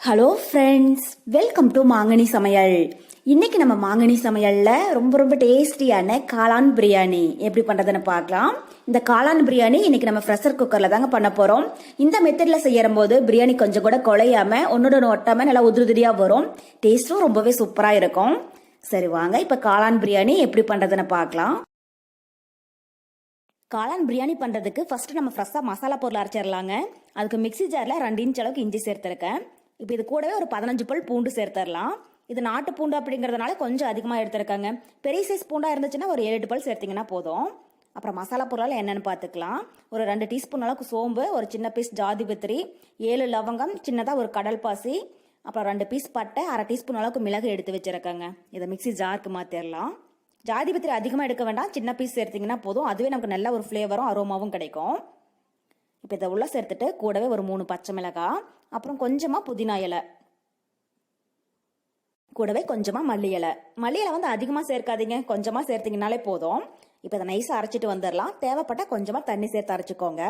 Hello friends, welcome to மாங்கனி சமையல். இன்னைக்கு நம்ம மாங்கனி சமையல்ல ரொம்ப ரொம்ப டேஸ்டியான காளான் பிரியாணி எப்படி பண்றதுன்னு பார்க்கலாம். இந்த காளான் பிரியாணி இன்னைக்கு நம்ம ப்ரெஷர் குக்கர்ல தாங்க பண்ண போறோம். இந்த மெத்தட்ல செய்யற போது பிரியாணி கொஞ்சம் கூட குழையாம ஒன்னோட ஒட்டாம நல்லா உதிரியா வரும். டேஸ்டும் ரொம்பவே சூப்பரா இருக்கும். சரி வாங்க இப்ப காளான் பிரியாணி எப்படி பண்றதுன்னு பார்க்கலாம். காளான் பிரியாணி பண்றதுக்கு ஃபர்ஸ்ட் நம்ம ஃப்ரெஷ்ஷா மசாலா பொருள் அரைச்சிடலாங்க. அதுக்கு மிக்சி ஜார்ல 2 இன்ச் அளவுக்கு இஞ்சி சேர்த்திருக்கேன். இப்போ இது கூடவே ஒரு 15 பல் பூண்டு சேர்த்துடலாம். இது நாட்டு பூண்டு அப்படிங்கிறதுனால கொஞ்சம் அதிகமாக எடுத்துருக்காங்க. பெரிய சைஸ் பூண்டாக இருந்துச்சுன்னா ஒரு 7-8 பல் சேர்த்திங்கன்னா போதும். அப்புறம் மசாலா பொருளால் என்னென்னு பார்த்துக்கலாம். ஒரு 2 டீஸ்பூன் அளவுக்கு சோம்பு, ஒரு சின்ன பீஸ் ஜாதிபத்திரி, 7 லவங்கம், சின்னதாக ஒரு கடல் பாசி, அப்புறம் 2 பீஸ் பட்டை, 1/2 டீஸ்பூன் அளவுக்கு மிளகு எடுத்து வச்சிருக்காங்க. இதை மிக்சி ஜாருக்கு மாற்றிடலாம். ஜாதிபத்திரி அதிகமாக எடுக்க வேண்டாம், சின்ன பீஸ் சேர்த்திங்கன்னா போதும். அதுவே நமக்கு நல்ல ஒரு ஃப்ளேவரும் அரோமாவும் கிடைக்கும். இப்போ இதை உள்ள சேர்த்துட்டு கூடவே ஒரு 3 பச்சை மிளகாய், அப்புறம் கொஞ்சமாக புதினா இலை, கூடவே கொஞ்சமாக மல்லி இலை. மல்லி இலை வந்து அதிகமாக சேர்க்காதீங்க, கொஞ்சமாக சேர்த்திங்கனாலே போதும். இப்போ இதை நைஸாக அரைச்சிட்டு வந்துடலாம். தேவைப்பட்டால் கொஞ்சமாக தண்ணி சேர்த்து அரைச்சிக்கோங்க.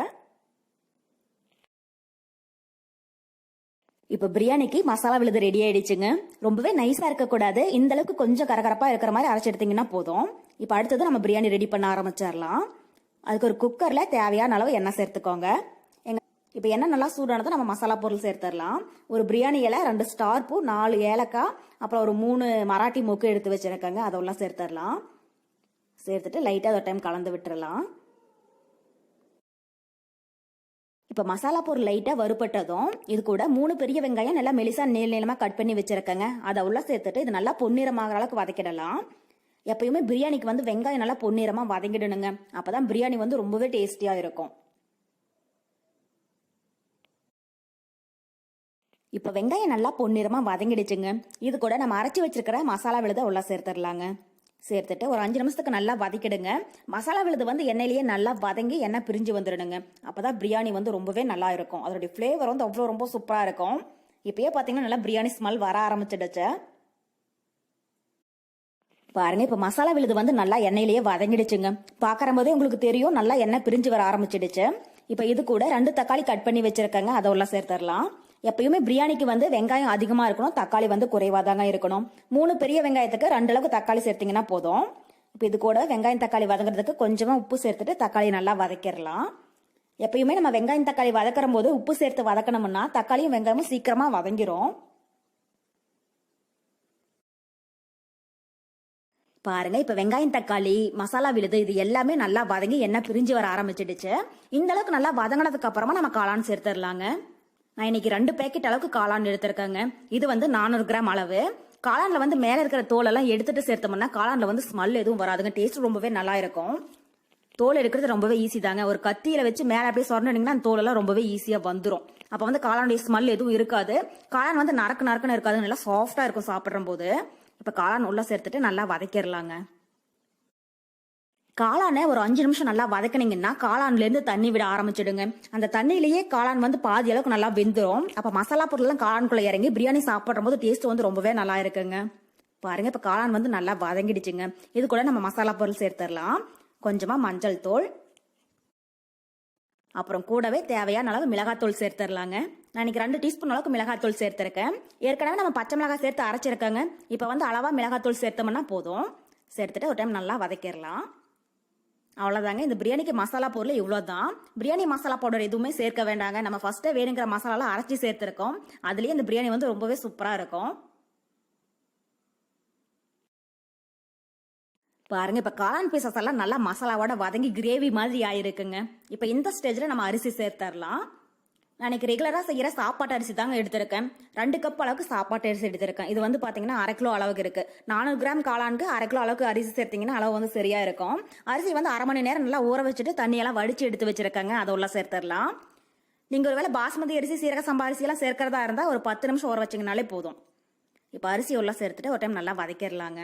இப்போ பிரியாணிக்கு மசாலா விழுது ரெடி ஆயிடுச்சுங்க. ரொம்பவே நைஸாக இருக்கக்கூடாது, இந்த அளவுக்கு கொஞ்சம் கரகரப்பாக இருக்கிற மாதிரி அரைச்சி எடுத்தீங்கன்னா போதும். இப்போ அடுத்தது நம்ம பிரியாணி ரெடி பண்ண ஆரம்பிச்சிடலாம். அதுக்கு ஒரு குக்கரில் தேவையான அளவு எண்ணெய் சேர்த்துக்கோங்க. இப்போ எண்ணெய் நல்லா சூடானதை நம்ம மசாலா பொருள் சேர்த்துடலாம். ஒரு பிரியாணி இலை, 2 ஸ்டார் பூ, 4 ஏலக்காய், அப்புறம் ஒரு 3 மராட்டி மூக்கு எடுத்து வச்சிருக்காங்க. அதெல்லாம் சேர்த்துடலாம். சேர்த்துட்டு லைட்டாக ஒரு டைம் கலந்து விட்டுறலாம். இப்போ மசாலா பொருள் லைட்டாக வறுபட்டதும் இது கூட 3 பெரிய வெங்காயம் நல்லா மெலிசா நீளமாக கட் பண்ணி வச்சிருக்கேங்க. அதை உள்ள சேர்த்துட்டு இது நல்லா பொன்னிறமாகிற அளவுக்கு வதக்கிடலாம். எப்பயுமே பிரியாணிக்கு வந்து வெங்காயம் நல்லா பொன்னிறமாக வதங்கிடணுங்க. அப்போதான் பிரியாணி வந்து ரொம்பவே டேஸ்டியாக இருக்கும். இப்போ வெங்காயம் நல்லா பொன்னிறமாக வதங்கிடுச்சுங்க. இது கூட நம்ம அரைச்சி வச்சிருக்கிற மசாலா விழுதை உள்ள சேர்த்துடலாங்க. சேர்த்துட்டு ஒரு 5 நிமிஷத்துக்கு நல்லா வதக்கிடுங்க. மசாலா விழுது வந்து எண்ணெயிலேயே நல்லா வதங்கி எண்ணெய் பிரிஞ்சு வந்துடுங்க. அப்போதான் பிரியாணி வந்து ரொம்பவே நல்லா இருக்கும். அதோடைய ஃப்ளேவர் வந்து அவ்வளோ ரொம்ப சூப்பராக இருக்கும். இப்போயே பார்த்தீங்கன்னா நல்லா பிரியாணி ஸ்மெல் வர ஆரம்பிச்சிடுச்சு. பாருங்க, இப்போ மசாலா விழுது வந்து நல்லா எண்ணெயிலேயே வதங்கிடுச்சுங்க. பார்க்குற போதே உங்களுக்கு தெரியும் நல்லா எண்ணெய் பிரிஞ்சு வர ஆரம்பிச்சிடுச்சு. இப்போ இது கூட 2 தக்காளி கட் பண்ணி வச்சிருக்காங்க. அதை உள்ள சேர்த்துடலாம். எப்பயுமே பிரியாணிக்கு வந்து வெங்காயம் அதிகமாக இருக்கணும், தக்காளி வந்து குறைவாக தாங்க இருக்கணும். 3 பெரிய வெங்காயத்துக்கு 2 அளவுக்கு தக்காளி சேர்த்திங்கன்னா போதும். இப்போ இது கூட வெங்காயம் தக்காளி வதங்குறதுக்கு கொஞ்சமாக உப்பு சேர்த்துட்டு தக்காளி நல்லா வதக்கிடலாம். எப்பயுமே நம்ம வெங்காயம் தக்காளி வதக்கிற போது உப்பு சேர்த்து வதக்கணும்னா தக்காளியும் வெங்காயமும் சீக்கிரமாக வதங்கிரும். பாருங்க, இப்ப வெங்காயம் தக்காளி மசாலா விழுது இது எல்லாமே நல்லா வதங்கி எண்ணெய் பிரிஞ்சு வர ஆரம்பிச்சிடுச்சு. இந்த அளவுக்கு நல்லா வதங்கினதுக்கு அப்புறமா நம்ம காளான் சேர்த்துடலாங்க. நான் இன்னைக்கு 2 பேக்கெட் அளவுக்கு காளான் எடுத்திருக்கேங்க. இது வந்து 400 கிராம் அளவு. காளான்ல வந்து மேல இருக்கிற தோலெல்லாம் எடுத்துட்டு சேர்த்தோம்னா காளான்ல வந்து ஸ்மெல் எதுவும் வராதுங்க. டேஸ்ட் ரொம்பவே நல்லா இருக்கும். தோல் எடுக்கிறது ரொம்பவே ஈஸி தாங்க. ஒரு கத்தியில வச்சு மேல அப்படியே சொரண்டிங்கன்னா அந்த தோலெல்லாம் ரொம்பவே ஈஸியா வந்துடும். அப்ப வந்து காளானுடைய ஸ்மெல் எதுவும் இருக்காது. காளான் வந்து நறுக்குன்னு இருக்காது, நல்லா சாஃப்டா இருக்கும் சாப்பிடுற போது. இப்ப காளான் உள்ள சேர்த்துட்டு நல்லா வதக்கிடலாங்க. காளானை ஒரு 5 நிமிஷம் நல்லா வதக்கினீங்கன்னா காளான்ல இருந்து தண்ணி விட ஆரம்பிச்சிடுங்க. அந்த தண்ணியிலேயே காளான் வந்து பாதி அளவுக்கு நல்லா வெந்துடும். அப்ப மசாலா பொருள்லாம் காளானுக்குள்ள இறங்கி பிரியாணி சாப்பிடும் போது டேஸ்ட் வந்து ரொம்பவே நல்லா இருக்குங்க. பாருங்க, இப்ப காளான் வந்து நல்லா வதங்கிடுச்சுங்க. இது கூட நம்ம மசாலா பொருள் சேர்த்துடலாம். கொஞ்சமா மஞ்சள் தூள், அப்புறம் கூடவே தேவையான அளவு மிளகாத்தூள் சேர்த்துடலாங்க. நான் இன்னைக்கு 2 டீஸ்பூன் அளவுக்கு மிளகாத்தூள் சேர்த்திருக்கேன். ஏற்கனவே நம்ம பச்சை மிளகாய் சேர்த்து அரைச்சிருக்கேங்க. இப்போ வந்து அளவா மிளகாத்தூள் சேர்த்தோம்னா போதும். சேர்த்துட்டு ஒரு டைம் நல்லா வதக்கிடலாம். அவ்வளோதாங்க, இந்த பிரியாணிக்கு மசாலா பொருள் இவ்வளோதான். பிரியாணி மசாலா பவுடர் எதுவுமே சேர்க்க வேண்டாங்க. நம்ம ஃபர்ஸ்ட்டே வேணுங்கிற மசாலாலாம் அரைச்சி சேர்த்துருக்கோம். அதுலேயே இந்த பிரியாணி வந்து ரொம்பவே சூப்பராக இருக்கும். பாருங்க, இப்ப காளான் பீசஸ் எல்லாம் நல்லா மசாலாவோட வதங்கி கிரேவி மாதிரி ஆயிருக்குங்க. இப்ப இந்த ஸ்டேஜ்ல நம்ம அரிசி சேர்த்தரலாம். நான் இன்னைக்கு ரெகுலரா செய்யற சாப்பாட்டு அரிசி தாங்க எடுத்திருக்கேன். 2 கப் அளவுக்கு சாப்பாட்டு அரிசி எடுத்திருக்கேன். இது வந்து பாத்தீங்கன்னா 1/2 கிலோ அளவுக்கு இருக்கு. 400 கிராம் காளானுக்கு 1/2 கிலோ அளவுக்கு அரிசி சேர்த்தீங்கன்னா அளவு வந்து சரியா இருக்கும். அரிசி வந்து 1/2 மணி நேரம் நல்லா ஊற வச்சுட்டு தண்ணியெல்லாம் வடிச்சு எடுத்து வச்சிருக்காங்க. அதை உள்ள சேர்த்தரலாம். நீங்க ஒருவேளை பாஸ்மதி அரிசி, சீரக சம்பா அரிசி எல்லாம் சேர்க்கறதா இருந்தா ஒரு 10 நிமிஷம் ஊற வச்சிங்கனாலே போதும். இப்ப அரிசி உள்ள சேர்த்துட்டு ஒரு டைம் நல்லா வதக்கிடலாங்க.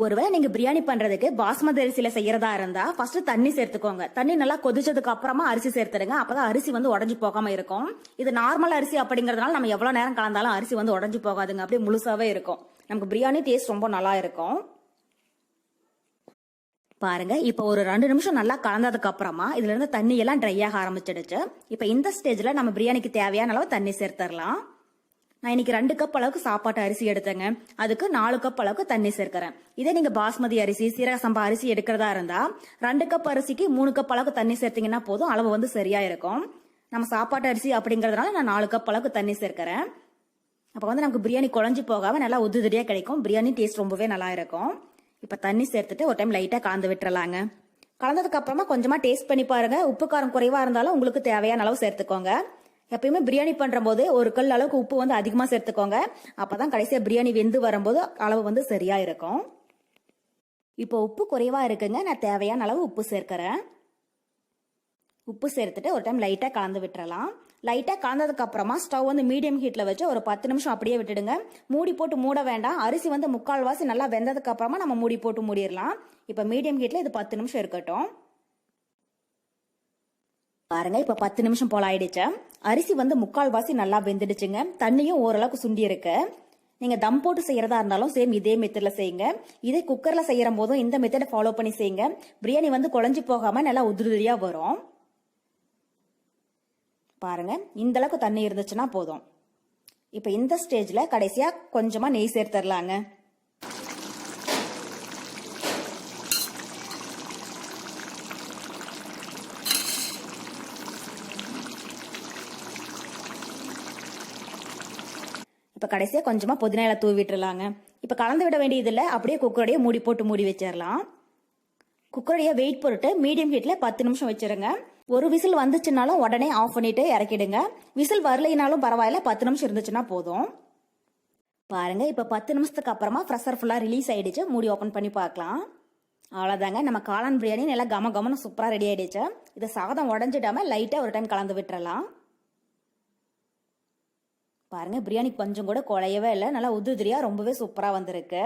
ஒருவேளை நீங்க பிரியாணி பண்றதுக்கு பாஸ்மதி அரிசியில செய்யறதா இருந்தா ஃபர்ஸ்ட் தண்ணி சேர்த்துக்கோங்க. தண்ணி நல்லா கொதிச்சதுக்கு அப்புறமா அரிசி சேர்த்துடுங்க. அப்பதான் அரிசி வந்து உடஞ்சு போகாம இருக்கும். இது நார்மல் அரிசி அப்படிங்கறதுனால நம்ம எவ்வளவு நேரம் கலந்தாலும் அரிசி வந்து உடஞ்சு போகாதுங்க. அப்படியே முழுசாவே இருக்கும். நமக்கு பிரியாணி டேஸ்ட் ரொம்ப நல்லா இருக்கும். பாருங்க இப்போ ஒரு 2 நிமிஷம் நல்லா கலந்ததுக்கு அப்புறமா இதுல இருந்து தண்ணி எல்லாம் ட்ரை ஆக ஆரம்பிச்சிடுச்சு. இப்போ இந்த ஸ்டேஜ்ல நம்ம பிரியாணிக்கு தேவையான அளவு தண்ணி சேர்த்துடலாம். நான் இன்னைக்கு 2 கப் அளவுக்கு சாப்பாட்டு அரிசி எடுத்தேங்க. அதுக்கு 4 கப் அளவுக்கு தண்ணி சேர்க்கிறேன். இதே நீங்க பாஸ்மதி அரிசி சீரக சம்பா அரிசி எடுக்கிறதா இருந்தா 2 கப் அரிசிக்கு 3 கப் அளவுக்கு தண்ணி சேர்த்தீங்கன்னா போதும், அளவு வந்து சரியா இருக்கும். நம்ம சாப்பாட்டு அரிசி அப்படிங்கறதுனால நான் 4 கப் அளவுக்கு தண்ணி சேர்க்கிறேன். அப்போ வந்து நமக்கு பிரியாணி குழஞ்சி போகாம நல்லா உதிரியா கிடைக்கும். பிரியாணி டேஸ்ட் ரொம்பவே நல்லா இருக்கும். இப்போ தண்ணி சேர்த்துட்டு ஒரு டைம் லைட்டாக கலந்து விட்டுறலாங்க. கலந்ததுக்கு அப்புறமா கொஞ்சமா டேஸ்ட் பண்ணி பாருங்க. உப்பு காரம் குறைவா இருந்தாலும் உங்களுக்கு தேவையான அளவு சேர்த்துக்கோங்க. எப்பயுமே பிரியாணி பண்ற போது ஒரு கல் அளவுக்கு உப்பு வந்து அதிகமா சேர்த்துக்கோங்க. அப்பதான் கடைசியா பிரியாணி வெந்து வரும்போது அளவு வந்து சரியா இருக்கும். இப்போ உப்பு குறைவா இருக்குங்க. நான் தேவையான அளவு உப்பு சேர்க்கிறேன். உப்பு சேர்த்துட்டு ஒரு டைம் லைட்டா கலந்து விட்டுறலாம். லைட்டா கலந்ததுக்கு அப்புறமா ஸ்டவ் வந்து மீடியம் ஹீட்ல வச்சு ஒரு 10 நிமிஷம் அப்படியே விட்டுடுங்க. மூடி போட்டு மூட வேண்டாம். அரிசி வந்து 3/4 நல்லா வெந்ததுக்கு அப்புறமா நம்ம மூடி போட்டு மூடிடலாம். இப்ப மீடியம் ஹீட்ல இது 10 நிமிஷம் இருக்கட்டும். பாருங்க இப்ப 10 நிமிஷம் போல ஆயிடுச்சு. அரிசி வந்து 3/4 நல்லா வெந்துடுச்சுங்க. தண்ணியும் ஓரளவுக்கு சுண்டி இருக்கு. நீங்க தம் போட்டு செய்யறதா இருந்தாலும் சேம் இதே மெத்தட்ல செய்யுங்க. இதே குக்கர்ல செய்யற போதும் இந்த மெத்தடை ஃபாலோ பண்ணி செய்யுங்க. பிரியாணி வந்து குழஞ்சு போகாம நல்லா உதிரியா வரும். பாருங்க இந்த அளவுக்கு தண்ணி இருந்துச்சுன்னா போதும். இப்ப இந்த ஸ்டேஜ்ல கடைசியா கொஞ்சமா நெய் சேர்த்துடலாங்க. இப்ப கடைசியா கொஞ்சமா புதினா இலை தூவி விட்டுறலாங்க. இப்ப கலந்து விட வேண்டியது இல்ல, அப்படியே குக்கரோடைய மூடி போட்டு மூடி வச்சிடலாம். குக்கரோடைய வெயிட் போட்டு மீடியம் ஹீட்ல 10 நிமிஷம் வச்சிருங்க. ஒரு விசில் வந்துச்சுனாலும் உடனே ஆஃப் பண்ணிட்டு இறக்கிடுங்க. விசில் வரலைனாலும் பரவாயில்ல, 10 நிமிஷம் இருந்துச்சுன்னா போதும். பாருங்க இப்ப 10 நிமிஷத்துக்கு அப்புறமா ப்ரெஷர் ஃபுல்லா ரிலீஸ் ஆயிடுச்சு. மூடி ஓபன் பண்ணி பார்க்கலாம். அவ்வளவுதாங்க, நம்ம காளான் பிரியாணி நல்லா கம சூப்பரா ரெடி ஆயிடுச்சு. இதை சாதம் உடஞ்சிடாம லைட்டா ஒரு டைம் கலந்து விட்டுறலாம். பாருங்க பிரியாணி கொஞ்சம் கூட குழையவே இல்லை, நல்லா உதிரியா ரொம்பவே சூப்பரா வந்திருக்கு.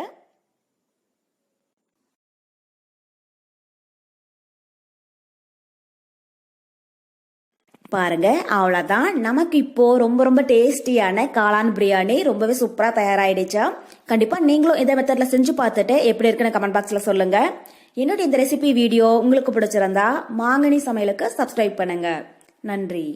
பாருங்க அவ்வளோதான், நமக்கு இப்போ ரொம்ப டேஸ்டியான காளான் பிரியாணி ரொம்பவே சூப்பரா தயாராயிடுச்சா. கண்டிப்பா நீங்களும் இதே மெத்தட்ல செஞ்சு பார்த்துட்டு எப்படி இருக்குன்னு கமெண்ட் பாக்ஸ்ல சொல்லுங்க. என்னோட இந்த ரெசிபி வீடியோ உங்களுக்கு பிடிச்சிருந்தா மாங்கனி சமையலுக்கு சப்ஸ்கிரைப் பண்ணுங்க. நன்றி.